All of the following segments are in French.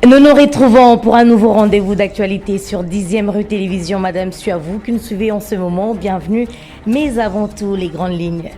Nous nous retrouvons pour un nouveau rendez-vous d'actualité sur 10e rue Télévision. Madame, c'est à vous que nous suivez en ce moment. Bienvenue, mais avant tout, les grandes lignes.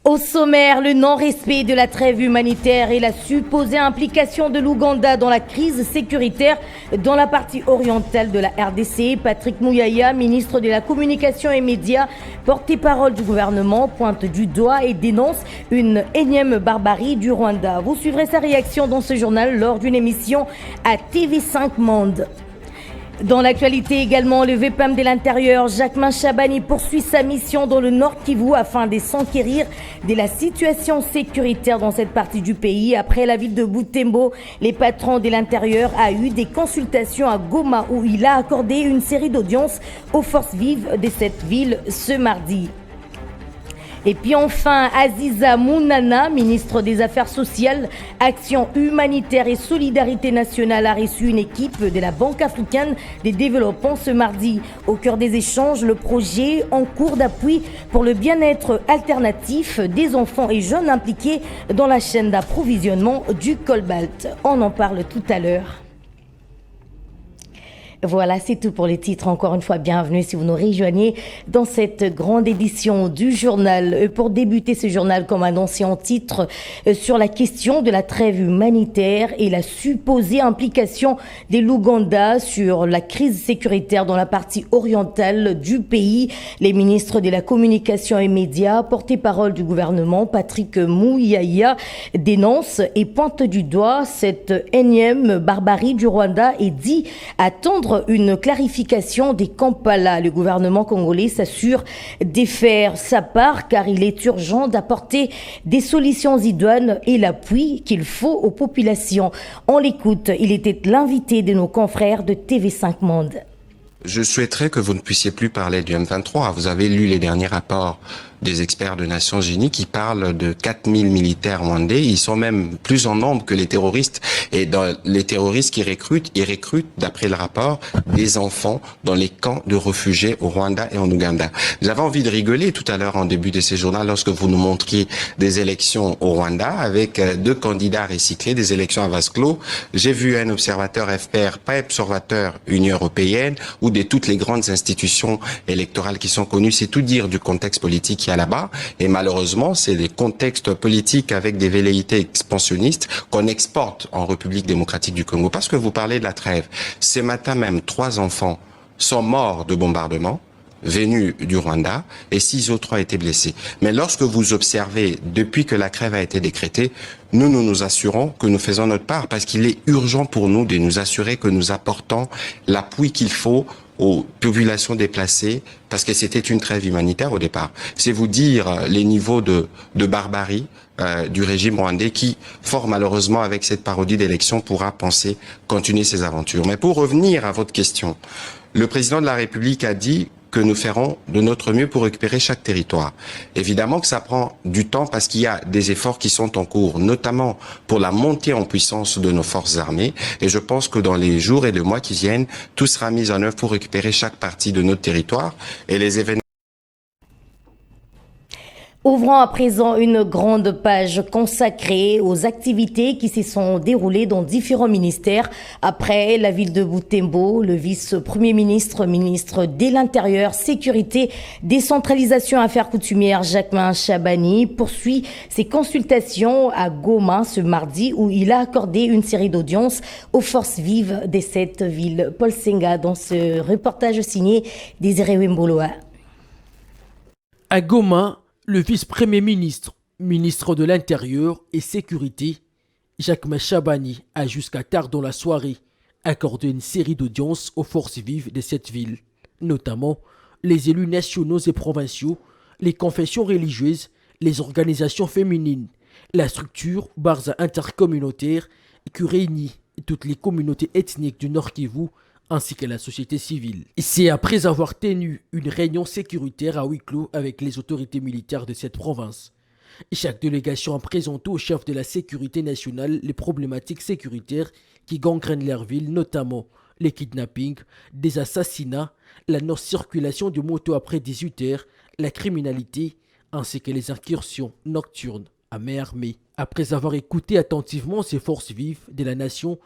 Au sommaire, le non-respect de la trêve humanitaire et la supposée implication de l'Ouganda dans la crise sécuritaire dans la partie orientale de la RDC. Patrick Muyaya, ministre de la Communication et Médias, porte-parole du gouvernement, pointe du doigt et dénonce une énième barbarie du Rwanda. Vous suivrez sa réaction dans ce journal lors d'une émission à TV5 Monde. Dans l'actualité également, le VPAM de l'Intérieur, Jacquemain Chabani, poursuit sa mission dans le Nord Kivu afin de s'enquérir de la situation sécuritaire dans cette partie du pays. Après la ville de Butembo, les patrons de l'Intérieur a eu des consultations à Goma où il a accordé une série d'audiences aux forces vives de cette ville ce mardi. Et puis enfin, Aziza Mounana, ministre des Affaires sociales, Action humanitaire et solidarité nationale, a reçu une équipe de la Banque africaine des développements ce mardi. Au cœur des échanges, le projet en cours d'appui pour le bien-être alternatif des enfants et jeunes impliqués dans la chaîne d'approvisionnement du cobalt. On en parle tout à l'heure. Voilà, c'est tout pour les titres. Encore une fois, bienvenue si vous nous rejoignez dans cette grande édition du journal. Pour débuter ce journal, comme annoncé en titre, sur la question de la trêve humanitaire et la supposée implication de l'Ouganda sur la crise sécuritaire dans la partie orientale du pays. Les ministres de la Communication et Médias, porte-parole du gouvernement, Patrick Muyaya, dénonce et pointe du doigt cette énième barbarie du Rwanda et dit attendre une clarification des Kampala. Le gouvernement congolais s'assure de faire sa part car il est urgent d'apporter des solutions idoines et l'appui qu'il faut aux populations. On l'écoute, il était l'invité de nos confrères de TV5 Monde. Je souhaiterais que vous ne puissiez plus parler du M23. Vous avez lu les derniers rapports des experts des Nations Unies qui parlent de 4000 militaires rwandais. Ils sont même plus en nombre que les terroristes. Et dans les terroristes qui recrutent, ils recrutent, d'après le rapport, des enfants dans les camps de réfugiés au Rwanda et en Ouganda. J'avais envie de rigoler tout à l'heure en début de ces journaux lorsque vous nous montriez des élections au Rwanda avec deux candidats recyclés, des élections à vase clos. J'ai vu un observateur FPR, pas observateur Union européenne ou de toutes les grandes institutions électorales qui sont connues. C'est tout dire du contexte politique qu'il y a là-bas. Et malheureusement, c'est des contextes politiques avec des velléités expansionnistes qu'on exporte en République démocratique du Congo. Parce que vous parlez de la trêve. Ce matin même, 3 enfants sont morts de bombardement venus du Rwanda et 6 autres ont été blessés. Mais lorsque vous observez, depuis que la trêve a été décrétée, nous nous assurons que nous faisons notre part parce qu'il est urgent pour nous de nous assurer que nous apportons l'appui qu'il faut aux populations déplacées, parce que c'était une trêve humanitaire au départ. C'est vous dire les niveaux de barbarie du régime rwandais qui, fort malheureusement avec cette parodie d'élection, pourra penser continuer ses aventures. Mais pour revenir à votre question, le président de la République a dit que nous ferons de notre mieux pour récupérer chaque territoire. Évidemment que ça prend du temps parce qu'il y a des efforts qui sont en cours, notamment pour la montée en puissance de nos forces armées. Et je pense que dans les jours et les mois qui viennent, tout sera mis en œuvre pour récupérer chaque partie de notre territoire et les événements. Ouvrons à présent une grande page consacrée aux activités qui se sont déroulées dans différents ministères. Après la ville de Butembo, le vice-premier ministre, ministre de l'Intérieur, Sécurité, Décentralisation, Affaires coutumières, Jacquemain Chabani, poursuit ses consultations à Goma ce mardi où il a accordé une série d'audiences aux forces vives de cette ville. Paul Senga dans ce reportage signé Désiré Wemboloa. À Goma, le vice-premier ministre, ministre de l'Intérieur et Sécurité, Jacquemain Chabani, a jusqu'à tard dans la soirée accordé une série d'audiences aux forces vives de cette ville, notamment les élus nationaux et provinciaux, les confessions religieuses, les organisations féminines, la structure Barza intercommunautaire qui réunit toutes les communautés ethniques du Nord Kivu ainsi que la société civile. C'est après avoir tenu une réunion sécuritaire à huis clos avec les autorités militaires de cette province. Chaque délégation a présenté au chef de la sécurité nationale les problématiques sécuritaires qui gangrènent leur ville, notamment les kidnappings, des assassinats, la non-circulation de motos après 18 heures, la criminalité, ainsi que les incursions nocturnes à main armée. Après avoir écouté attentivement ces forces vives de la nation,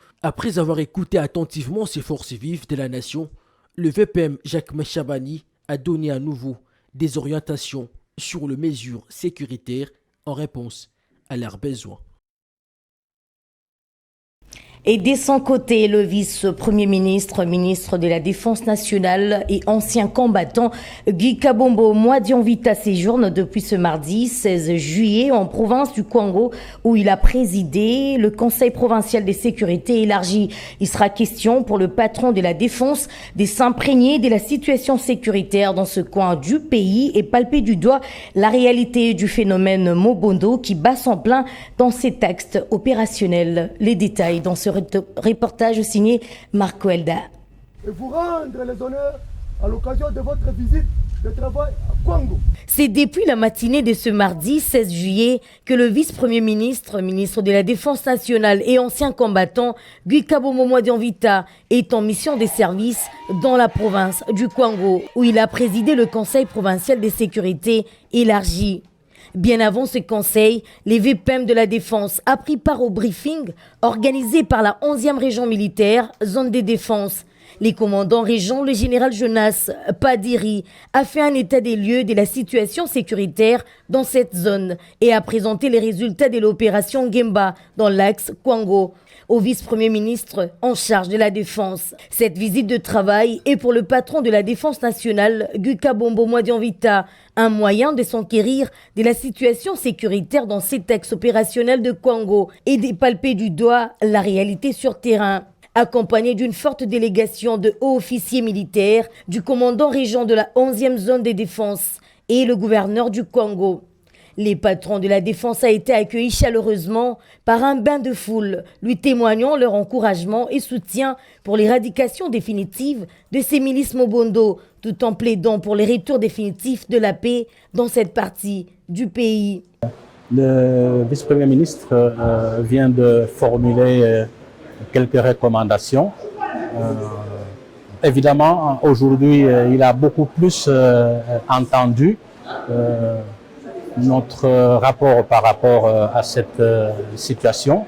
le VPM Jacques Chabani a donné à nouveau des orientations sur les mesures sécuritaires en réponse à leurs besoins. Et de son côté, le vice-premier ministre, ministre de la Défense nationale et ancien combattant Guy Kabombo Mwadianvita séjourne depuis ce mardi 16 juillet en province du Kwango où il a présidé le Conseil provincial des sécurités élargi. Il sera question pour le patron de la Défense de s'imprégner de la situation sécuritaire dans ce coin du pays et palper du doigt la réalité du phénomène Mobondo qui bat son plein dans ses textes opérationnels. Les détails dans ce reportage signé Marco Elda. Et vous rendre les honneurs à l'occasion de votre visite de travail à Kwango. C'est depuis la matinée de ce mardi 16 juillet que le vice-premier ministre, ministre de la Défense nationale et ancien combattant Guy Kabombo Mwadianvita est en mission de service dans la province du Kwango où il a présidé le Conseil provincial des sécurités élargi. Bien avant ce conseil, les VPM de la Défense a pris part au briefing organisé par la 11e région militaire, zone de défense. Les commandants régions, le général Jonas Padiri, a fait un état des lieux de la situation sécuritaire dans cette zone et a présenté les résultats de l'opération Gemba dans l'axe Kwango au vice-premier ministre en charge de la Défense. Cette visite de travail est pour le patron de la Défense nationale, Guy Kabombo Mwadianvita, un moyen de s'enquérir de la situation sécuritaire dans cet axe opérationnel de Kwango et de palper du doigt la réalité sur terrain. Accompagné d'une forte délégation de hauts officiers militaires, du commandant régent de la 11e zone de défense et le gouverneur du Congo. Les patrons de la défense a été accueillis chaleureusement par un bain de foule, lui témoignant leur encouragement et soutien pour l'éradication définitive de ces milices Mobondo, tout en plaidant pour les retours définitifs de la paix dans cette partie du pays. Le vice-premier ministre vient de formuler quelques recommandations. Évidemment, aujourd'hui, il a beaucoup plus entendu notre rapport par rapport à cette situation.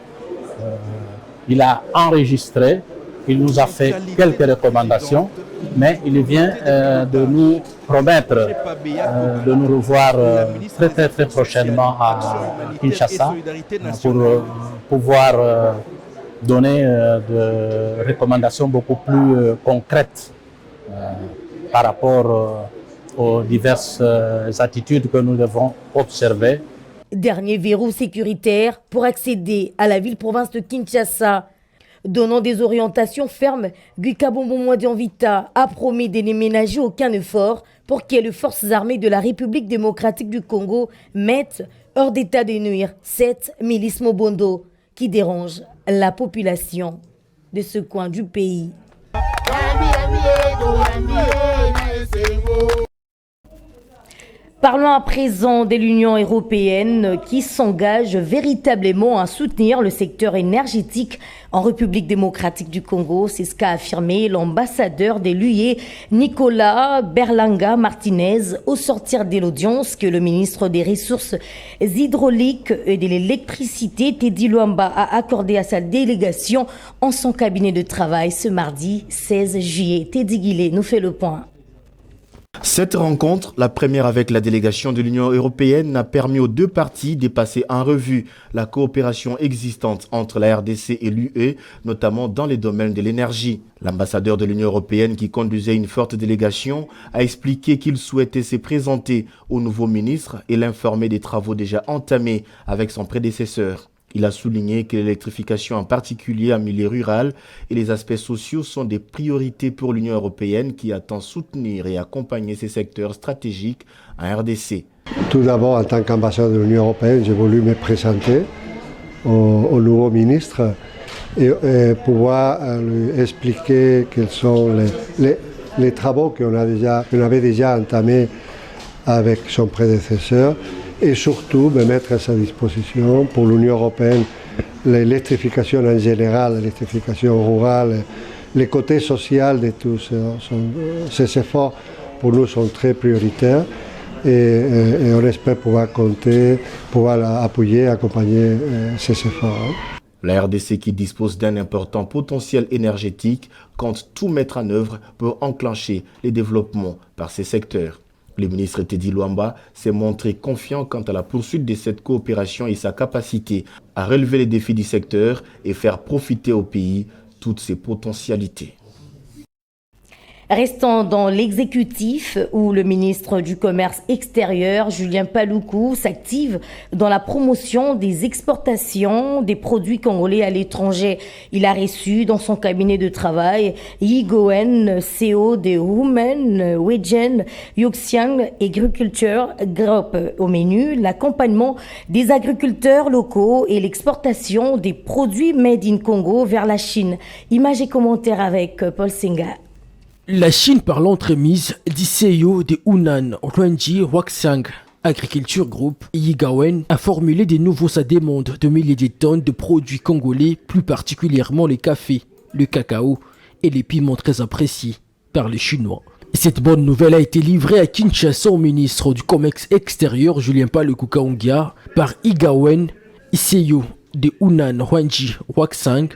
Il a enregistré, il nous a fait quelques recommandations, mais il vient de nous promettre de nous revoir très prochainement à Kinshasa pour pouvoir donner des recommandations beaucoup plus concrètes par rapport aux diverses attitudes que nous devons observer. Dernier verrou sécuritaire pour accéder à la ville-province de Kinshasa. Donnant des orientations fermes, Guy Kabombo Mwadianvita a promis de ne ménager aucun effort pour que les forces armées de la République démocratique du Congo mettent hors d'état de nuire cette milice Mobondo qui dérange la population de ce coin du pays. Parlons à présent de l'Union européenne qui s'engage véritablement à soutenir le secteur énergétique en République démocratique du Congo. C'est ce qu'a affirmé l'ambassadeur de l'UE, Nicolas Berlanga Martinez, au sortir de l'audience que le ministre des Ressources hydrauliques et de l'électricité, Teddy Luamba, a accordé à sa délégation en son cabinet de travail ce mardi 16 juillet. Teddy Guillet nous fait le point. Cette rencontre, la première avec la délégation de l'Union européenne, a permis aux deux parties de passer en revue la coopération existante entre la RDC et l'UE, notamment dans les domaines de l'énergie. L'ambassadeur de l'Union européenne, qui conduisait une forte délégation, a expliqué qu'il souhaitait se présenter au nouveau ministre et l'informer des travaux déjà entamés avec son prédécesseur. Il a souligné que l'électrification, en particulier en milieu rural, et les aspects sociaux sont des priorités pour l'Union européenne qui attend soutenir et accompagner ces secteurs stratégiques en RDC. Tout d'abord, en tant qu'ambassadeur de l'Union européenne, j'ai voulu me présenter au nouveau ministre et pouvoir lui expliquer quels sont les travaux qu'on avait déjà entamés avec son prédécesseur. Et surtout me mettre à sa disposition pour l'Union européenne l'électrification en général, l'électrification rurale, les côtés sociaux de tous ces efforts pour nous sont très prioritaires. et on espère pouvoir compter, pouvoir appuyer, accompagner ces efforts. La RDC, qui dispose d'un important potentiel énergétique, compte tout mettre en œuvre pour enclencher les développements par ces secteurs. Le ministre Teddy Luamba s'est montré confiant quant à la poursuite de cette coopération et sa capacité à relever les défis du secteur et faire profiter au pays toutes ses potentialités. Restant dans l'exécutif, où le ministre du Commerce extérieur, Julien Paluku, s'active dans la promotion des exportations des produits congolais à l'étranger. Il a reçu dans son cabinet de travail Yigoen, CEO de Women, Wejen, Yoxiang Agriculture Group. Au menu, l'accompagnement des agriculteurs locaux et l'exportation des produits made in Congo vers la Chine. Images et commentaires avec Paul Senga. La Chine, par l'entremise du CEO de Hunan Ruanji Waxiang Agriculture Group, Yigawen, a formulé de nouveau sa demande de milliers de tonnes de produits congolais, plus particulièrement le café, le cacao et les piments très appréciés par les Chinois. Cette bonne nouvelle a été livrée à Kinshasa au ministre du Commerce extérieur Julien Paluku Kaongia par Yigawen, CEO de Hunan Ruanji Waxiang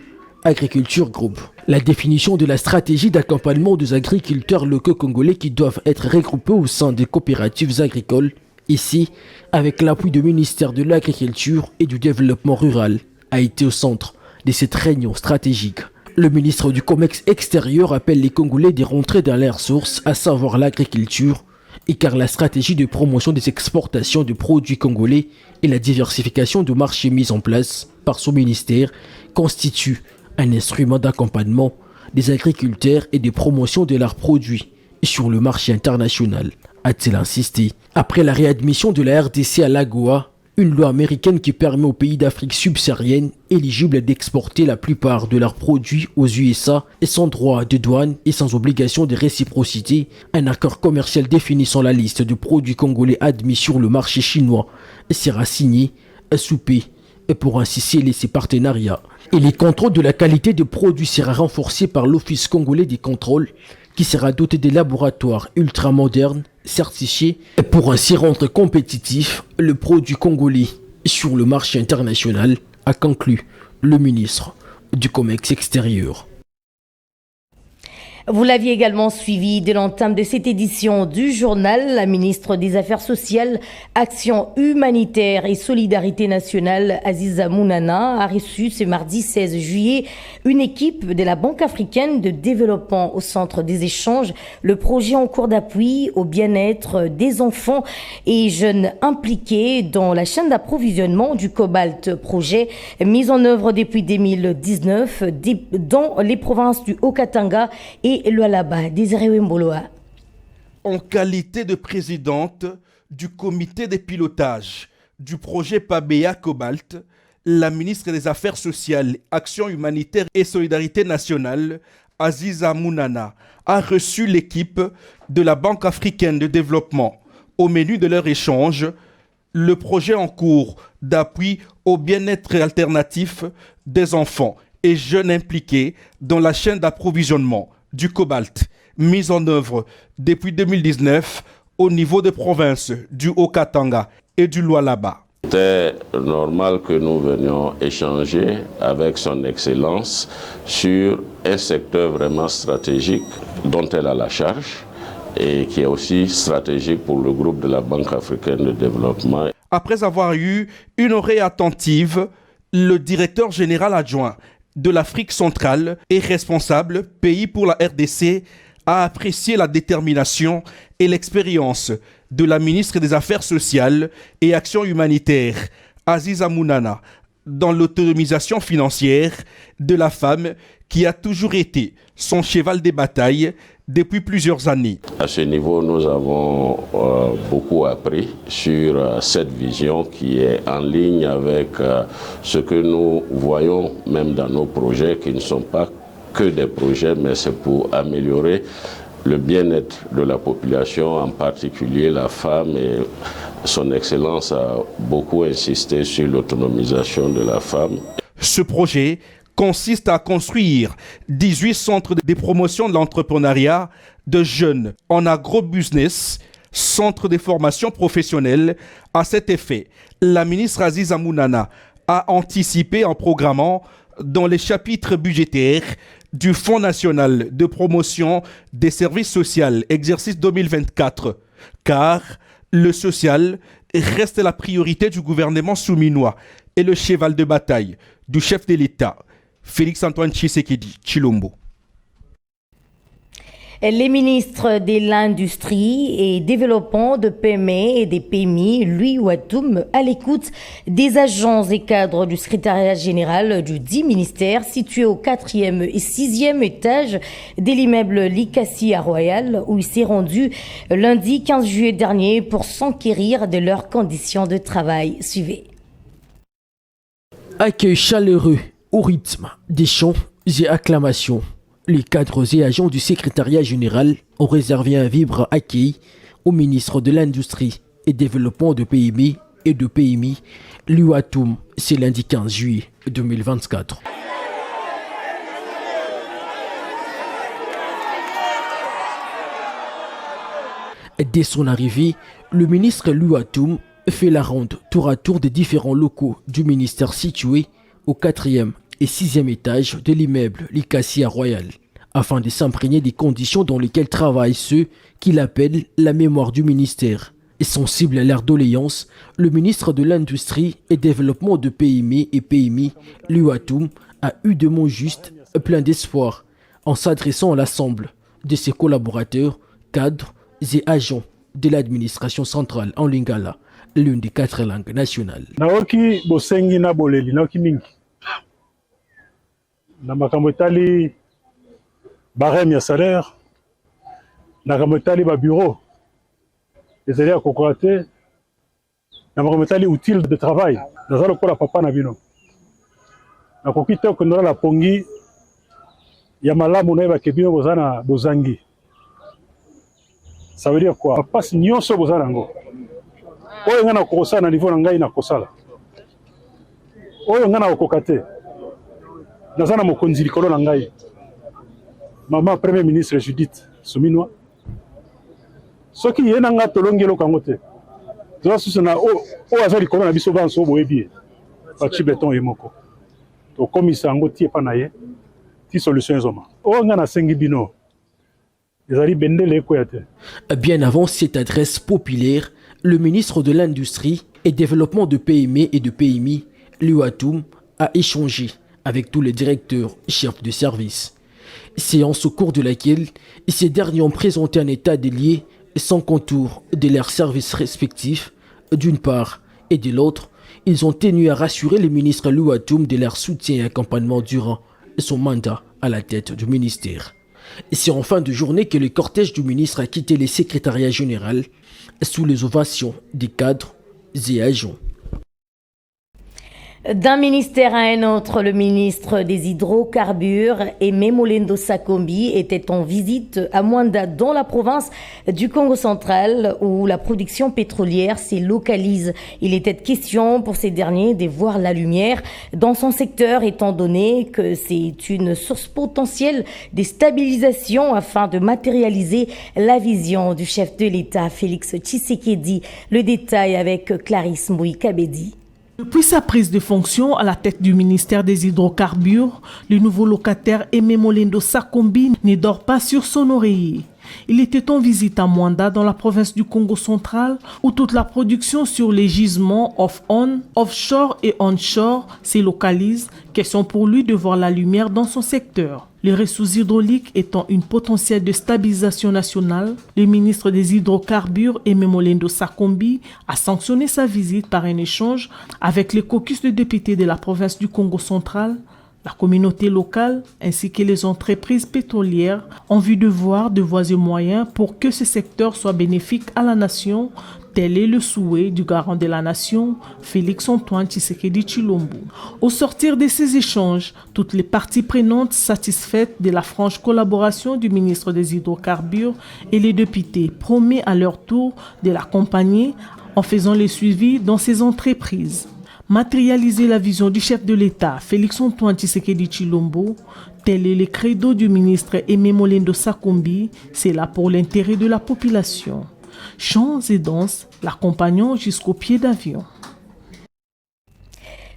Agriculture Group. La définition de la stratégie d'accompagnement des agriculteurs locaux congolais qui doivent être regroupés au sein des coopératives agricoles, ici avec l'appui du ministère de l'Agriculture et du Développement rural, a été au centre de cette réunion stratégique. Le ministre du Commerce extérieur appelle les Congolais de rentrer dans leur source, à savoir l'agriculture, et car la stratégie de promotion des exportations de produits congolais et la diversification du marché mise en place par son ministère constituent un instrument d'accompagnement des agriculteurs et de promotion de leurs produits sur le marché international, a-t-il insisté. Après la réadmission de la RDC à l'AGOA, une loi américaine qui permet aux pays d'Afrique subsaharienne éligibles d'exporter la plupart de leurs produits aux USA et sans droit de douane et sans obligation de réciprocité, un accord commercial définissant la liste de produits congolais admis sur le marché chinois sera signé, soupé et pour ainsi sceller ces partenariats. Et les contrôles de la qualité des produits sera renforcé par l'Office congolais des contrôles qui sera doté de laboratoires ultramodernes certifiés pour ainsi rendre compétitif le produit congolais sur le marché international, a conclu le ministre du Commerce extérieur. Vous l'aviez également suivi dès l'entame de cette édition du journal. La ministre des Affaires sociales, Action humanitaire et solidarité nationale, Aziza Mounana, a reçu ce mardi 16 juillet une équipe de la Banque africaine de développement au centre des échanges. Le projet en cours d'appui au bien-être des enfants et jeunes impliqués dans la chaîne d'approvisionnement du cobalt, projet mis en œuvre depuis 2019 dans les provinces du Haut-Katanga et Lualaba. Désiré Wemboloa. En qualité de présidente du comité de pilotage du projet PABEA Cobalt, la ministre des Affaires sociales, Action humanitaire et solidarité nationale, Aziza Mounana, a reçu l'équipe de la Banque africaine de développement. Au menu de leur échange, le projet en cours d'appui au bien-être alternatif des enfants et jeunes impliqués dans la chaîne d'approvisionnement du cobalt, mise en œuvre depuis 2019 au niveau des provinces du Haut-Katanga et du Lualaba. C'était normal que nous venions échanger avec son Excellence sur un secteur vraiment stratégique dont elle a la charge et qui est aussi stratégique pour le groupe de la Banque africaine de développement. Après avoir eu une oreille attentive, le directeur général adjoint de l'Afrique centrale et responsable pays pour la RDC a apprécié la détermination et l'expérience de la ministre des Affaires sociales et Action humanitaire, Aziza Mounana, dans l'autonomisation financière de la femme qui a toujours été son cheval de bataille depuis plusieurs années. À ce niveau, nous avons beaucoup appris sur cette vision qui est en ligne avec ce que nous voyons même dans nos projets, qui ne sont pas que des projets, mais c'est pour améliorer le bien-être de la population, en particulier la femme. Et son Excellence a beaucoup insisté sur l'autonomisation de la femme. Ce projet consiste à construire 18 centres de promotion de l'entrepreneuriat de jeunes en agro-business centres de formation professionnelle. À cet effet, la ministre Aziza Mounana a anticipé en programmant dans les chapitres budgétaires du Fonds national de promotion des services sociaux, exercice 2024, car le social reste la priorité du gouvernement souminois et le cheval de bataille du chef de l'État, Félix-Antoine Tshisekedi Tshilombo. Les ministres de l'Industrie et Développement de PME et des PMI, Louis Watoum, à l'écoute des agents et cadres du secrétariat général du 10 ministères situé au 4e et 6e étage de l'immeuble Likasi à Royal, où il s'est rendu lundi 15 juillet dernier pour s'enquérir de leurs conditions de travail. Suivez. Accueil chaleureux au rythme des chants et acclamations. Les cadres et agents du secrétariat général ont réservé un vibrant accueil au ministre de l'Industrie et Développement de PME et de PMI, Louis Watoum, c'est lundi 15 juillet 2024. Dès son arrivée, le ministre Louis Watoum fait la ronde tour à tour des différents locaux du ministère situés au 4e et 6e étage de l'immeuble Likasi à Royal, afin de s'imprégner des conditions dans lesquelles travaillent ceux qu'il appelle la mémoire du ministère. Et sensible à leur doléance, le ministre de l'Industrie et Développement de PME et PMI, Louis Watoum, a eu de mots justes, plein d'espoir, en s'adressant à l'ensemble de ses collaborateurs, cadres et agents de l'administration centrale en lingala, l'une des 4 langues nationales. Naoki bosengi na boleli naoki mingi. Na makambo etali barème ya salaire, na makambo etali ba bureau ezali ya kokola te, na makambo etali outil de travail naza lokola papa na bino. Nakoki te okendela la pongi ya malamu na yebake bino boza na bozangi. Ça veut dire quoi? Pasi nyonso boza nango. Oyo nga na kokosala na niveau na ngai na kosala. Oyo nga na kokoka te. Naza na mokonzi likolo na ngai. Maman Premier ministre Judith Suminwa. Soki ye na nga tolongi eloko yango te. Toza susu na oyo aza likolo na biso banso boyebi. Fachi beton ye moko. Tokomisa yango tie pa na ye. Ti solution ezoma. Oyo nga na sengi bino. Bien avant cette adresse populaire, le ministre de l'Industrie et Développement de PME et de PMI, Louis Watoum, a échangé avec tous les directeurs chefs de service. Séance au cours de laquelle ces derniers ont présenté un état des lieux sans contour de leurs services respectifs, d'une part, et de l'autre, ils ont tenu à rassurer le ministre Louis Watoum de leur soutien et accompagnement durant son mandat à la tête du ministère. C'est en fin de journée que le cortège du ministre a quitté le secrétariat général sous les ovations des cadres et agents. D'un ministère à un autre, le ministre des Hydrocarbures, Aimé Molendo Sakombi, était en visite à Mwanda, dans la province du Congo central, où la production pétrolière s'y localise. Il était question pour ces derniers de voir la lumière dans son secteur, étant donné que c'est une source potentielle de stabilisation afin de matérialiser la vision du chef de l'État, Félix Tshisekedi. Le détail avec Clarisse Mbouy-Kabedi. Depuis sa prise de fonction à la tête du ministère des Hydrocarbures, le nouveau locataire Aimé Molendo Sakombi ne dort pas sur son oreiller. Il était en visite à Mwanda dans la province du Congo central où toute la production sur les gisements off-on, offshore et onshore se localise. Question pour lui de voir la lumière dans son secteur. Les ressources hydrauliques étant une potentielle de stabilisation nationale, le ministre des Hydrocarbures, Aimé Molendo Sakombi, a sanctionné sa visite par un échange avec les caucus de députés de la province du Congo central, la communauté locale ainsi que les entreprises pétrolières en vue de voir de voies et moyens pour que ce secteur soit bénéfique à la nation. Tel est le souhait du garant de la nation, Félix-Antoine Tshisekedi Tshilombo. Au sortir de ces échanges, toutes les parties prenantes satisfaites de la franche collaboration du ministre des Hydrocarbures et les députés promettent à leur tour de l'accompagner en faisant le suivi dans ces entreprises. Matérialiser la vision du chef de l'État, Félix-Antoine Tshisekedi Tshilombo, tel est le credo du ministre Aimé Molendo Sakombi, c'est là pour l'intérêt de la population. chants et danses l'accompagnant jusqu'au pied d'avion.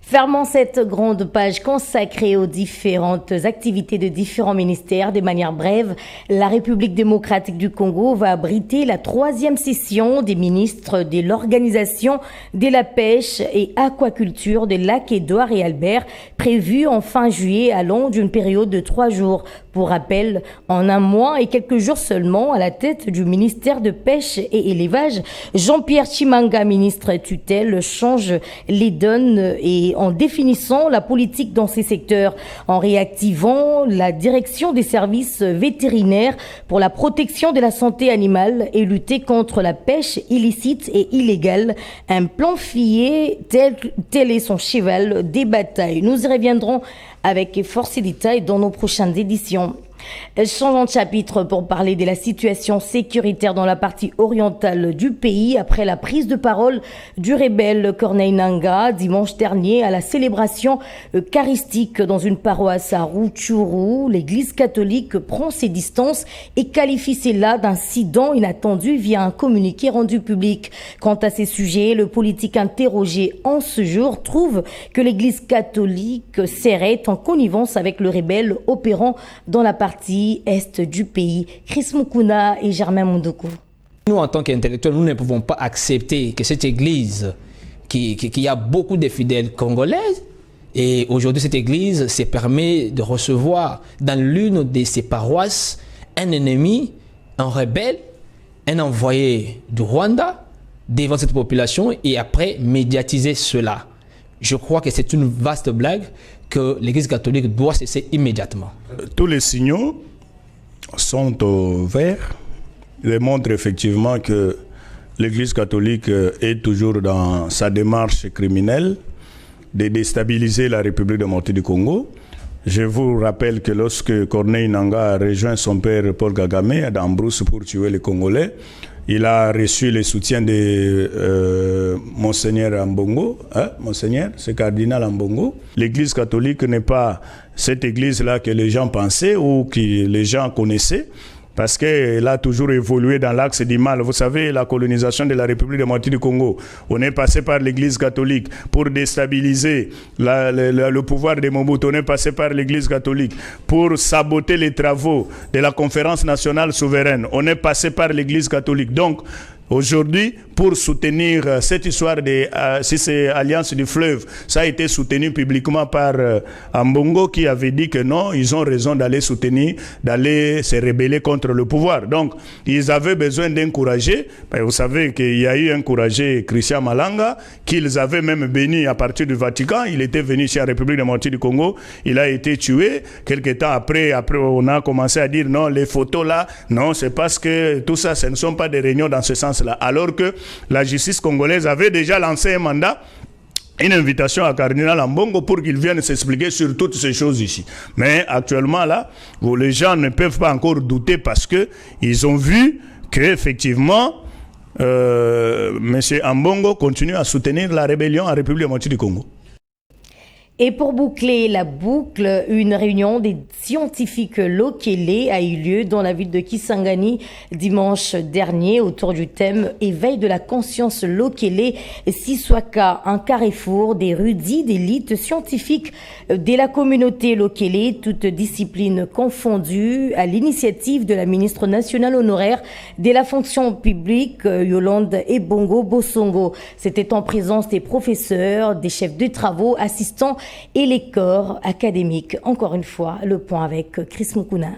Fermons cette grande page consacrée aux différentes activités de différents ministères. De manière brève, la République démocratique du Congo va abriter la 3e session des ministres de l'Organisation de la pêche et aquaculture des lacs Édouard et Albert, prévue en fin juillet allant d'une période de 3 jours. Pour rappel, en un mois et quelques jours seulement, à la tête du ministère de Pêche et Élevage, Jean-Pierre Chimanga, ministre tutelle, change les donnes et en définissant la politique dans ces secteurs, en réactivant la direction des services vétérinaires pour la protection de la santé animale et lutter contre la pêche illicite et illégale. Un plan fillé, tel est son cheval des batailles. Nous y reviendrons avec force et détails dans nos prochaines éditions. Changeons de chapitre pour parler de la situation sécuritaire dans la partie orientale du pays après la prise de parole du rebelle Corneille Nangaa dimanche dernier à la célébration eucharistique dans une paroisse à Rutshuru. L'église catholique prend ses distances et qualifie cela d'incident inattendu via un communiqué rendu public. Quant à ces sujets, le politique interrogé en ce jour trouve que l'église catholique serait en connivence avec le rebelle opérant dans la partie est du pays. Chris Mukuna et Germain Mondoko. Nous, en tant qu'intellectuels, nous ne pouvons pas accepter que cette église, qui a beaucoup de fidèles congolais, et aujourd'hui cette église se permet de recevoir dans l'une de ses paroisses un ennemi, un rebelle, un envoyé du Rwanda devant cette population et après médiatiser cela. Je crois que c'est une vaste blague que l'Église catholique doit cesser immédiatement. Tous les signaux sont au vert. Ils montrent effectivement que l'Église catholique est toujours dans sa démarche criminelle de déstabiliser la République démocratique du Congo. Je vous rappelle que lorsque Corneille Nangaa a rejoint son père Paul Kagame dans Brousse pour tuer les Congolais, il a reçu le soutien de Monseigneur Ambongo, Monseigneur, c'est cardinal Ambongo. L'Église catholique n'est pas cette église-là que les gens pensaient ou que les gens connaissaient, parce qu'elle a toujours évolué dans l'axe du mal. Vous savez, la colonisation de la République démocratique du Congo, on est passé par l'Église catholique pour déstabiliser le pouvoir de Mobutu. On est passé par l'Église catholique pour saboter les travaux de la conférence nationale souveraine. On est passé par l'Église catholique. Donc, aujourd'hui, pour soutenir cette histoire de ces alliances du fleuve, ça a été soutenu publiquement par Ambongo qui avait dit que non, ils ont raison d'aller soutenir, d'aller se rebeller contre le pouvoir. Donc, ils avaient besoin d'encourager. Vous savez qu'il y a eu encouragé Christian Malanga, qu'ils avaient même béni à partir du Vatican. Il était venu ici à la République démocratique du Congo. Il a été tué. Quelques temps après, on a commencé à dire non, les photos là, non, c'est parce que tout ça, ce ne sont pas des réunions dans ce sens-là. Alors que la justice congolaise avait déjà lancé un mandat, une invitation à Cardinal Ambongo pour qu'il vienne s'expliquer sur toutes ces choses ici. Mais actuellement là, les gens ne peuvent pas encore douter parce que ils ont vu qu'effectivement M. Ambongo continue à soutenir la rébellion en République démocratique du Congo. Et pour boucler la boucle, une réunion des scientifiques Lokele a eu lieu dans la ville de Kisangani dimanche dernier autour du thème Éveil de la conscience Lokele Siswaka, un carrefour d'érudits, d'élites scientifiques de la communauté Lokele, toutes disciplines confondues, à l'initiative de la ministre nationale honoraire de la fonction publique, Yolande Ebongo Bosongo. C'était en présence des professeurs, des chefs de travaux, assistants et les corps académiques. Encore une fois, le point avec Chris Mukuna.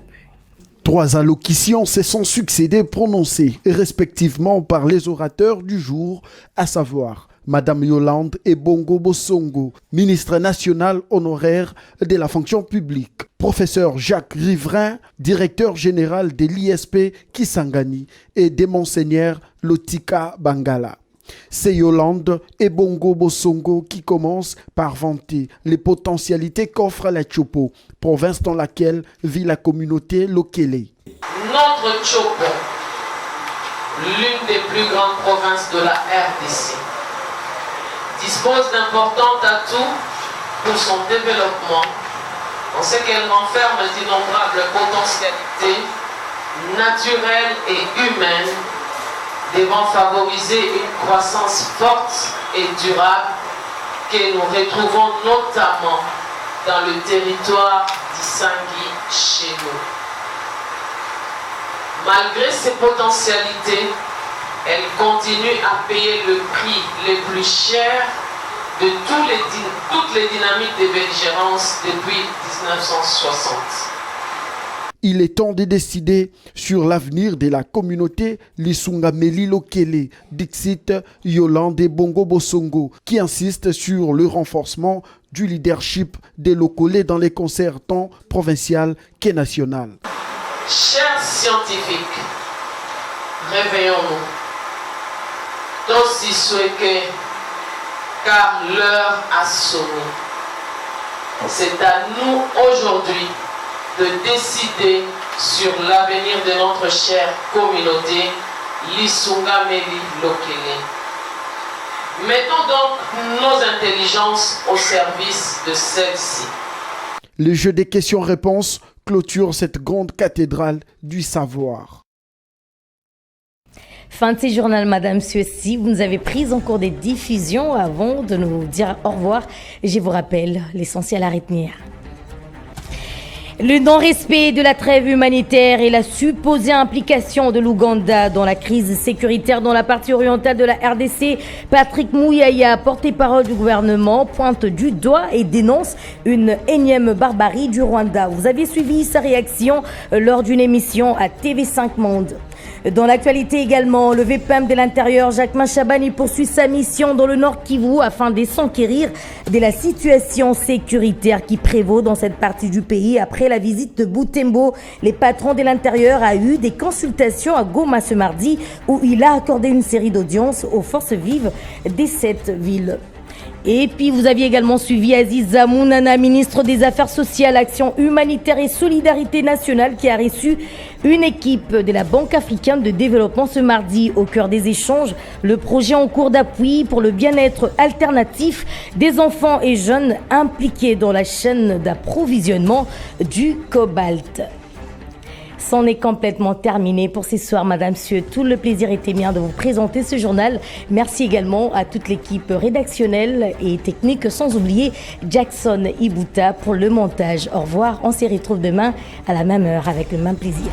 3 allocutions se sont succédées prononcées respectivement par les orateurs du jour, à savoir Madame Yolande Ebongo Bosongo, ministre national honoraire de la fonction publique, professeur Jacques Riverain, directeur général de l'ISP Kisangani et des monseigneurs Lotika Bangala. C'est Yolande Ebongo Bosongo qui commence par vanter les potentialités qu'offre la Tchopo, province dans laquelle vit la communauté Lokele. Notre Tchopo, l'une des plus grandes provinces de la RDC, dispose d'importants atouts pour son développement, en ce qu'elle renferme d'innombrables potentialités naturelles et humaines devant favoriser une croissance forte et durable que nous retrouvons notamment dans le territoire d'Isangui chez nous. Malgré ses potentialités, elle continue à payer le prix le plus cher de toutes les dynamiques de belligérance depuis 1960. Il est temps de décider sur l'avenir de la communauté Lisungameli Lokele, Dixit Yolande Bongo Bosongo, qui insiste sur le renforcement du leadership des Lokole dans les concerts tant provinciaux que nationaux. Chers scientifiques, réveillons-nous. Aussi souhaité, car l'heure a sonné. C'est à nous aujourd'hui de décider sur l'avenir de notre chère communauté Lisungameli Lokele. Mettons donc nos intelligences au service de celle-ci. Le jeu des questions-réponses clôture cette grande cathédrale du savoir. Fin de ces journaux, Madame Suessi. Vous nous avez pris en cours des diffusions avant de nous dire au revoir. Je vous rappelle l'essentiel à retenir. Le non-respect de la trêve humanitaire et la supposée implication de l'Ouganda dans la crise sécuritaire dans la partie orientale de la RDC, Patrick Mouyaya, porte-parole du gouvernement, pointe du doigt et dénonce une énième barbarie du Rwanda. Vous avez suivi sa réaction lors d'une émission à TV5 Monde. Dans l'actualité également, le VPM de l'Intérieur, Jacques Machabani, poursuit sa mission dans le Nord Kivu afin de s'enquérir de la situation sécuritaire qui prévaut dans cette partie du pays. Après la visite de Butembo, les patrons de l'Intérieur a eu des consultations à Goma ce mardi où il a accordé une série d'audiences aux forces vives de cette ville. Et puis vous aviez également suivi Aziza Mounana, ministre des Affaires sociales, Action humanitaire et solidarité nationale, qui a reçu une équipe de la Banque africaine de développement ce mardi. Au cœur des échanges, le projet en cours d'appui pour le bien-être alternatif des enfants et jeunes impliqués dans la chaîne d'approvisionnement du cobalt. C'en est complètement terminé pour ce soir, Madame Sieu. Tout le plaisir était mien de vous présenter ce journal. Merci également à toute l'équipe rédactionnelle et technique, sans oublier Jackson Ibuta pour le montage. Au revoir, on se retrouve demain à la même heure avec le même plaisir.